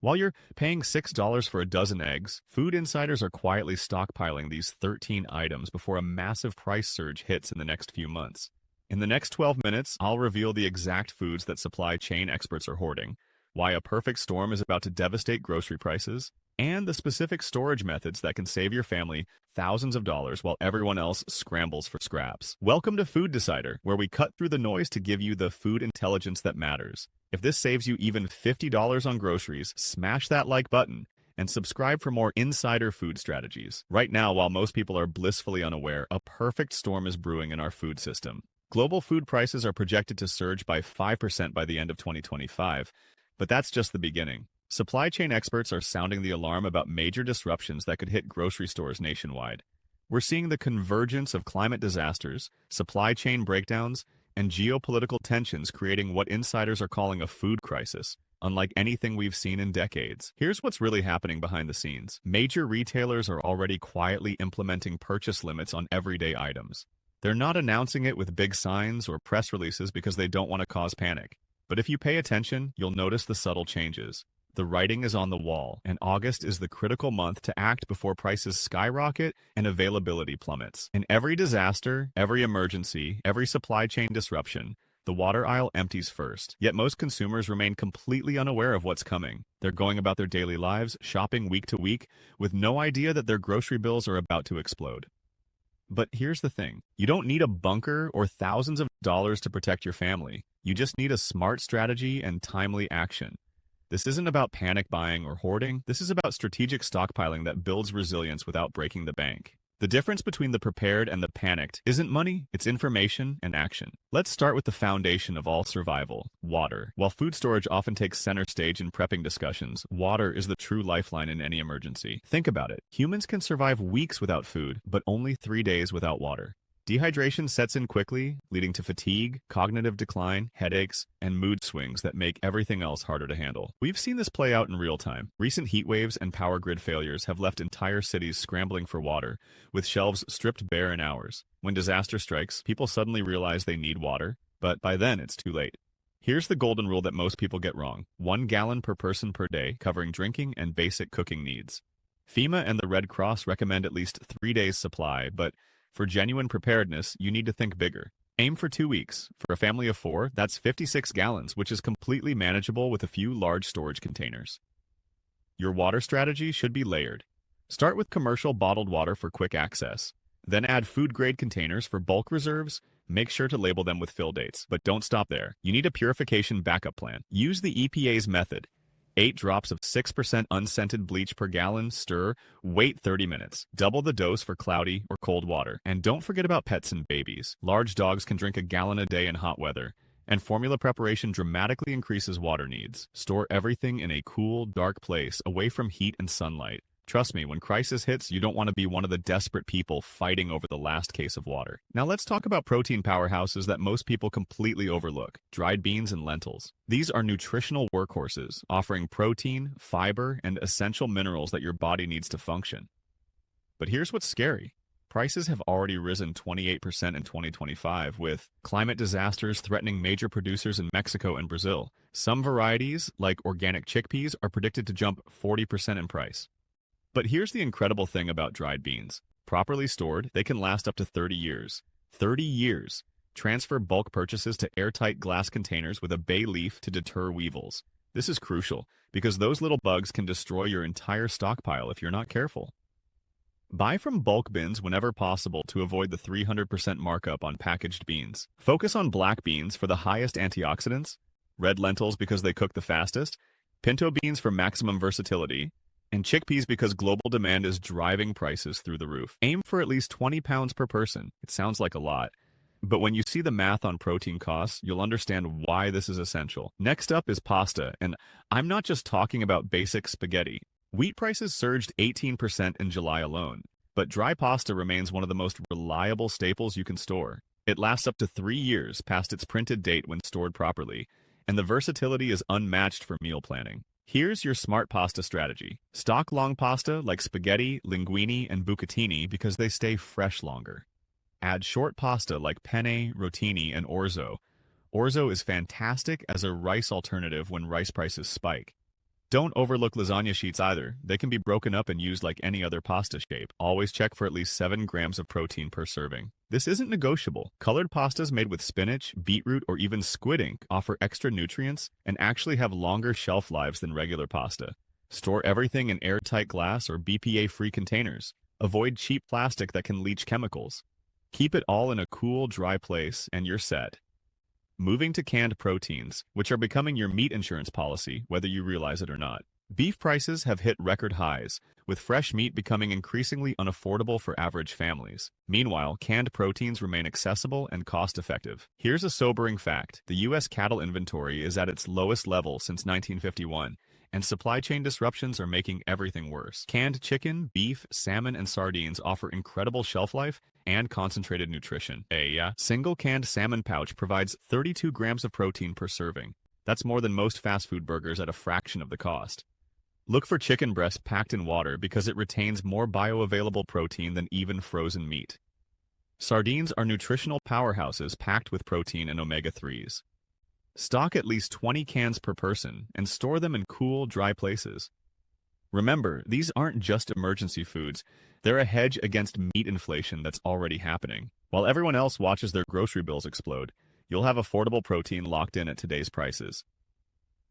While you're paying $6 for a dozen eggs, food insiders are quietly stockpiling these 13 items before a massive price surge hits in the next few months. In the next 12 minutes, I'll reveal the exact foods that supply chain experts are hoarding, why a perfect storm is about to devastate grocery prices, and the specific storage methods that can save your family thousands of dollars while everyone else scrambles for scraps. Welcome to Food Decider, where we cut through the noise to give you the food intelligence that matters. If this saves you even $50 on groceries, smash that like button and subscribe for more insider food strategies. Right now, while most people are blissfully unaware, a perfect storm is brewing in our food system. Global food prices are projected to surge by 5% by the end of 2025, but that's just the beginning. Supply chain experts are sounding the alarm about major disruptions that could hit grocery stores nationwide. We're seeing the convergence of climate disasters, supply chain breakdowns, and geopolitical tensions creating what insiders are calling a food crisis, unlike anything we've seen in decades. Here's what's really happening behind the scenes. Major retailers are already quietly implementing purchase limits on everyday items. They're not announcing it with big signs or press releases because they don't want to cause panic. But if you pay attention, you'll notice the subtle changes. The writing is on the wall, and August is the critical month to act before prices skyrocket and availability plummets. In every disaster, every emergency, every supply chain disruption, the water aisle empties first. Yet most consumers remain completely unaware of what's coming. They're going about their daily lives, shopping week to week, with no idea that their grocery bills are about to explode. But here's the thing. You don't need a bunker or thousands of dollars to protect your family. You just need a smart strategy and timely action. This isn't about panic buying or hoarding. This is about strategic stockpiling that builds resilience without breaking the bank. The difference between the prepared and the panicked isn't money, it's information and action. Let's start with the foundation of all survival, water. While food storage often takes center stage in prepping discussions, water is the true lifeline in any emergency. Think about it. Humans can survive weeks without food, but only 3 days without water. Dehydration sets in quickly, leading to fatigue, cognitive decline, headaches, and mood swings that make everything else harder to handle. We've seen this play out in real time. Recent heat waves and power grid failures have left entire cities scrambling for water, with shelves stripped bare in hours. When disaster strikes, people suddenly realize they need water, but by then it's too late. Here's the golden rule that most people get wrong: 1 gallon per person per day, covering drinking and basic cooking needs. FEMA and the Red Cross recommend at least 3 days' supply, but for genuine preparedness, you need to think bigger. Aim for 2 weeks. For a family of 4, that's 56 gallons, which is completely manageable with a few large storage containers. Your water strategy should be layered. Start with commercial bottled water for quick access. Then add food-grade containers for bulk reserves. Make sure to label them with fill dates, but don't stop there. You need a purification backup plan. Use the EPA's method. 8 drops of 6% unscented bleach per gallon, stir, wait 30 minutes. Double the dose for cloudy or cold water. And don't forget about pets and babies. Large dogs can drink a gallon a day in hot weather, and formula preparation dramatically increases water needs. Store everything in a cool, dark place, away from heat and sunlight. Trust me, when crisis hits, you don't want to be one of the desperate people fighting over the last case of water. Now let's talk about protein powerhouses that most people completely overlook: dried beans and lentils. These are nutritional workhorses, offering protein, fiber, and essential minerals that your body needs to function. But here's what's scary. Prices have already risen 28% in 2025, with climate disasters threatening major producers in Mexico and Brazil. Some varieties, like organic chickpeas, are predicted to jump 40% in price. But here's the incredible thing about dried beans. Properly stored, they can last up to 30 years. 30 years! Transfer bulk purchases to airtight glass containers with a bay leaf to deter weevils. This is crucial, because those little bugs can destroy your entire stockpile if you're not careful. Buy from bulk bins whenever possible to avoid the 300% markup on packaged beans. Focus on black beans for the highest antioxidants, red lentils because they cook the fastest, pinto beans for maximum versatility, and chickpeas because global demand is driving prices through the roof. Aim for at least 20 pounds per person. It sounds like a lot, but when you see the math on protein costs, you'll understand why this is essential. Next up is pasta, and I'm not just talking about basic spaghetti. Wheat prices surged 18% in July alone, but dry pasta remains one of the most reliable staples you can store. It lasts up to 3 years past its printed date when stored properly, and the versatility is unmatched for meal planning. Here's your smart pasta strategy. Stock long pasta like spaghetti, linguine, and bucatini because they stay fresh longer. Add short pasta like penne, rotini, and orzo. Orzo is fantastic as a rice alternative when rice prices spike. Don't overlook lasagna sheets either. They can be broken up and used like any other pasta shape. Always check for at least 7 grams of protein per serving. This isn't negotiable. Colored pastas made with spinach, beetroot, or even squid ink offer extra nutrients and actually have longer shelf lives than regular pasta. Store everything in airtight glass or BPA-free containers. Avoid cheap plastic that can leach chemicals. Keep it all in a cool, dry place, and you're set. Moving to canned proteins, which are becoming your meat insurance policy, whether you realize it or not. Beef prices have hit record highs, with fresh meat becoming increasingly unaffordable for average families. Meanwhile, canned proteins remain accessible and cost-effective. Here's a sobering fact. The U.S. cattle inventory is at its lowest level since 1951, and supply chain disruptions are making everything worse. Canned chicken, beef, salmon, and sardines offer incredible shelf life and concentrated nutrition. A single canned salmon pouch provides 32 grams of protein per serving. That's more than most fast food burgers at a fraction of the cost. Look for chicken breast packed in water because it retains more bioavailable protein than even frozen meat. Sardines are nutritional powerhouses packed with protein and omega-3s. Stock at least 20 cans per person and store them in cool, dry places. Remember, these aren't just emergency foods. They're a hedge against meat inflation that's already happening. While everyone else watches their grocery bills explode, you'll have affordable protein locked in at today's prices.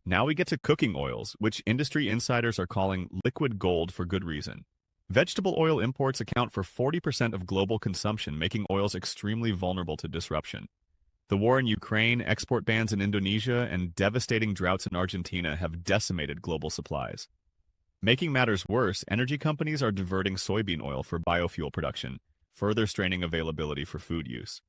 Now we get to cooking oils, which industry insiders are calling liquid gold for good reason. Vegetable oil imports account for 40% of global consumption, making oils extremely vulnerable to disruption. The war in Ukraine, export bans in Indonesia, and devastating droughts in Argentina have decimated global supplies. Making matters worse, energy companies are diverting soybean oil for biofuel production, further straining availability for food use.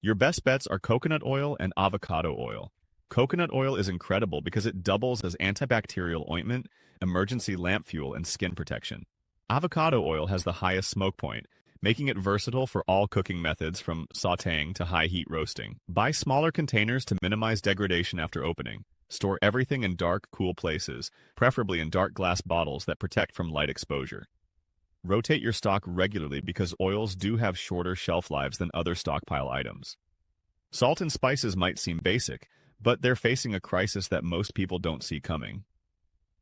Your best bets are coconut oil and avocado oil. Coconut oil is incredible because it doubles as antibacterial ointment, emergency lamp fuel, and skin protection. Avocado oil has the highest smoke point, making it versatile for all cooking methods from sautéing to high-heat roasting. Buy smaller containers to minimize degradation after opening. Store everything in dark, cool places, preferably in dark glass bottles that protect from light exposure. Rotate your stock regularly because oils do have shorter shelf lives than other stockpile items. Salt and spices might seem basic, but they're facing a crisis that most people don't see coming.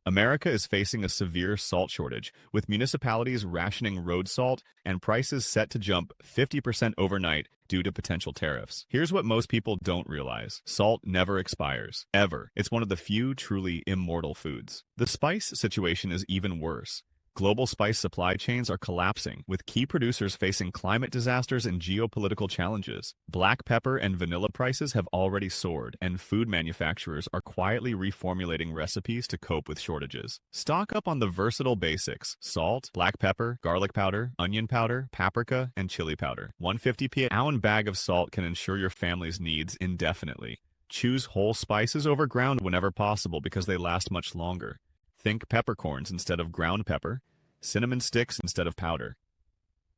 America is facing a severe salt shortage, with municipalities rationing road salt and prices set to jump 50% overnight due to potential tariffs. Here's what most people don't realize. Salt never expires, ever. It's one of the few truly immortal foods. The spice situation is even worse. Global spice supply chains are collapsing, with key producers facing climate disasters and geopolitical challenges. Black pepper and vanilla prices have already soared, and food manufacturers are quietly reformulating recipes to cope with shortages. Stock up on the versatile basics: salt, black pepper, garlic powder, onion powder, paprika, and chili powder. 150 p.oz bag of salt can ensure your family's needs indefinitely. Choose whole spices over ground whenever possible because they last much longer. Think peppercorns instead of ground pepper, cinnamon sticks instead of powder.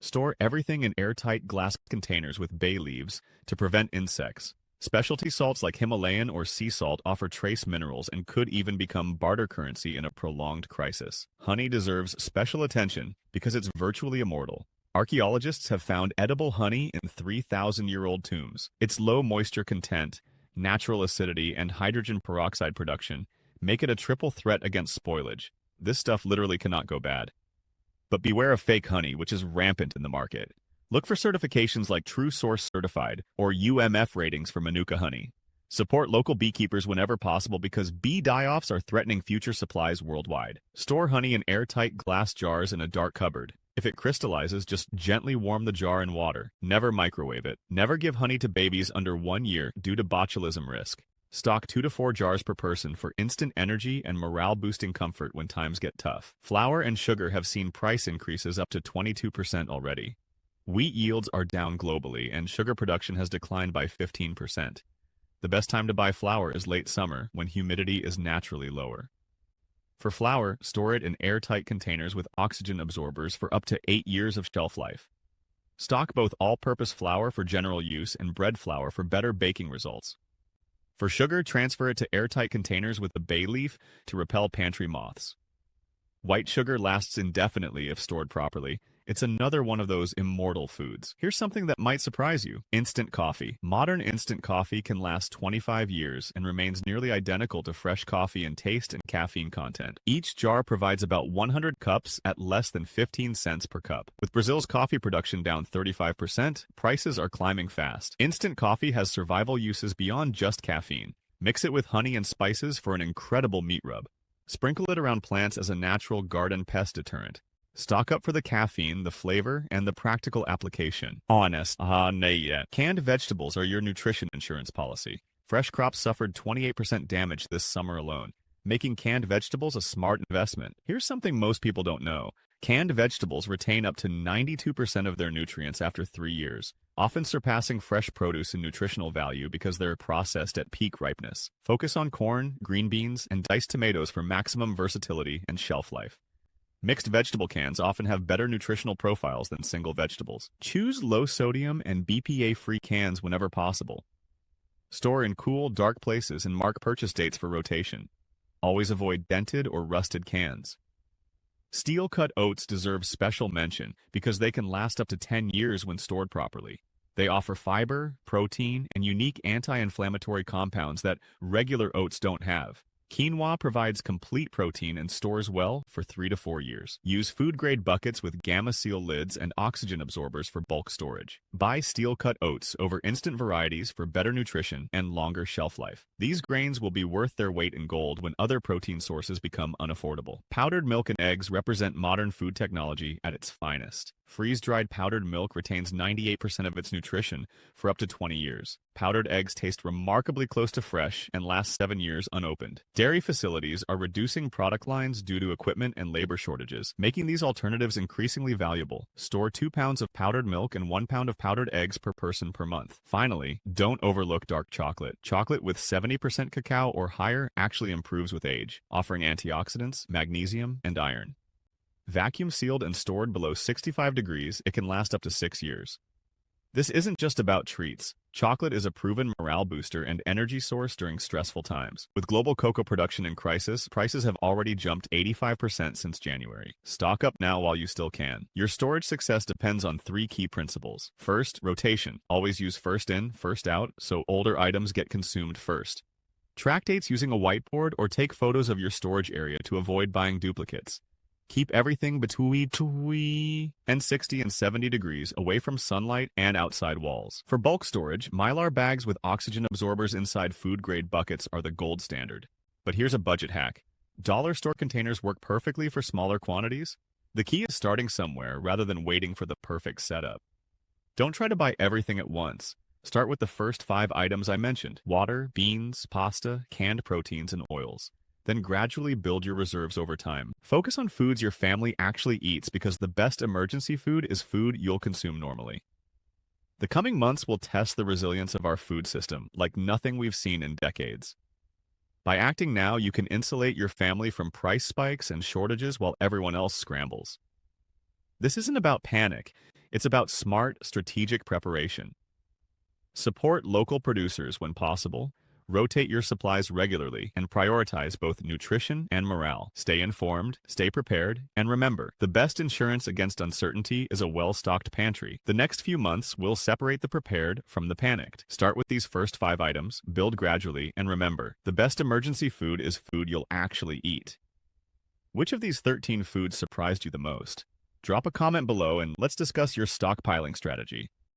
Store everything in airtight glass containers with bay leaves to prevent insects. Specialty salts like Himalayan or sea salt offer trace minerals and could even become barter currency in a prolonged crisis. Honey deserves special attention because it's virtually immortal. Archaeologists have found edible honey in 3,000-year-old tombs. Its low moisture content, natural acidity, and hydrogen peroxide production make it a triple threat against spoilage. This stuff literally cannot go bad. But beware of fake honey, which is rampant in the market. Look for certifications like True Source Certified or UMF ratings for Manuka honey. Support local beekeepers whenever possible because bee die-offs are threatening future supplies worldwide. Store honey in airtight glass jars in a dark cupboard. If it crystallizes, just gently warm the jar in water. Never microwave it. Never give honey to babies under 1 year due to botulism risk. Stock 2 to 4 jars per person for instant energy and morale-boosting comfort when times get tough. Flour and sugar have seen price increases up to 22% already. Wheat yields are down globally, and sugar production has declined by 15%. The best time to buy flour is late summer, when humidity is naturally lower. For flour, store it in airtight containers with oxygen absorbers for up to 8 years of shelf life. Stock both all-purpose flour for general use and bread flour for better baking results. For sugar, transfer it to airtight containers with a bay leaf to repel pantry moths. White sugar lasts indefinitely if stored properly, It's another one of those immortal foods. Here's something that might surprise you. Instant coffee. Modern instant coffee can last 25 years and remains nearly identical to fresh coffee in taste and caffeine content. Each jar provides about 100 cups at less than 15 cents per cup. With Brazil's coffee production down 35%, prices are climbing fast. Instant coffee has survival uses beyond just caffeine. Mix it with honey and spices for an incredible meat rub. Sprinkle it around plants as a natural garden pest deterrent. Stock up for the caffeine, the flavor, and the practical application. Honest. Canned vegetables are your nutrition insurance policy. Fresh crops suffered 28% damage this summer alone, making canned vegetables a smart investment. Here's something most people don't know. Canned vegetables retain up to 92% of their nutrients after 3 years, often surpassing fresh produce in nutritional value because they're processed at peak ripeness. Focus on corn, green beans, and diced tomatoes for maximum versatility and shelf life. Mixed vegetable cans often have better nutritional profiles than single vegetables. Choose low-sodium and BPA-free cans whenever possible. Store in cool, dark places and mark purchase dates for rotation. Always avoid dented or rusted cans. Steel-cut oats deserve special mention because they can last up to 10 years when stored properly. They offer fiber, protein, and unique anti-inflammatory compounds that regular oats don't have. Quinoa provides complete protein and stores well for 3 to 4 years. Use food-grade buckets with gamma seal lids and oxygen absorbers for bulk storage. Buy steel-cut oats over instant varieties for better nutrition and longer shelf life. These grains will be worth their weight in gold when other protein sources become unaffordable. Powdered milk and eggs represent modern food technology at its finest. Freeze-dried powdered milk retains 98% of its nutrition for up to 20 years. Powdered eggs taste remarkably close to fresh and last 7 years unopened. Dairy facilities are reducing product lines due to equipment and labor shortages, making these alternatives increasingly valuable. Store 2 pounds of powdered milk and 1 pound of powdered eggs per person per month. Finally, don't overlook dark chocolate. Chocolate with 70% cacao or higher actually improves with age, offering antioxidants, magnesium, and iron. Vacuum sealed and stored below 65 degrees, it can last up to 6 years. This isn't just about treats. Chocolate is a proven morale booster and energy source during stressful times. With global cocoa production in crisis, prices have already jumped 85% since January. Stock up now while you still can. Your storage success depends on 3 key principles. First, rotation. Always use first in, first out, so older items get consumed first. Track dates using a whiteboard or take photos of your storage area to avoid buying duplicates. Keep everything between 60 and 70 degrees away from sunlight and outside walls. For bulk storage, Mylar bags with oxygen absorbers inside food-grade buckets are the gold standard. But here's a budget hack. Dollar store containers work perfectly for smaller quantities. The key is starting somewhere rather than waiting for the perfect setup. Don't try to buy everything at once. Start with the first 5 items I mentioned: water, beans, pasta, canned proteins, and oils. Then gradually build your reserves over time. Focus on foods your family actually eats because the best emergency food is food you'll consume normally. The coming months will test the resilience of our food system like nothing we've seen in decades. By acting now, you can insulate your family from price spikes and shortages while everyone else scrambles. This isn't about panic. It's about smart, strategic preparation. Support local producers when possible. Rotate your supplies regularly and prioritize both nutrition and morale. Stay informed, stay prepared, and remember, the best insurance against uncertainty is a well-stocked pantry. The next few months will separate the prepared from the panicked. Start with these first 5 items, build gradually, and remember, the best emergency food is food you'll actually eat. Which of these 13 foods surprised you the most? Drop a comment below and let's discuss your stockpiling strategy.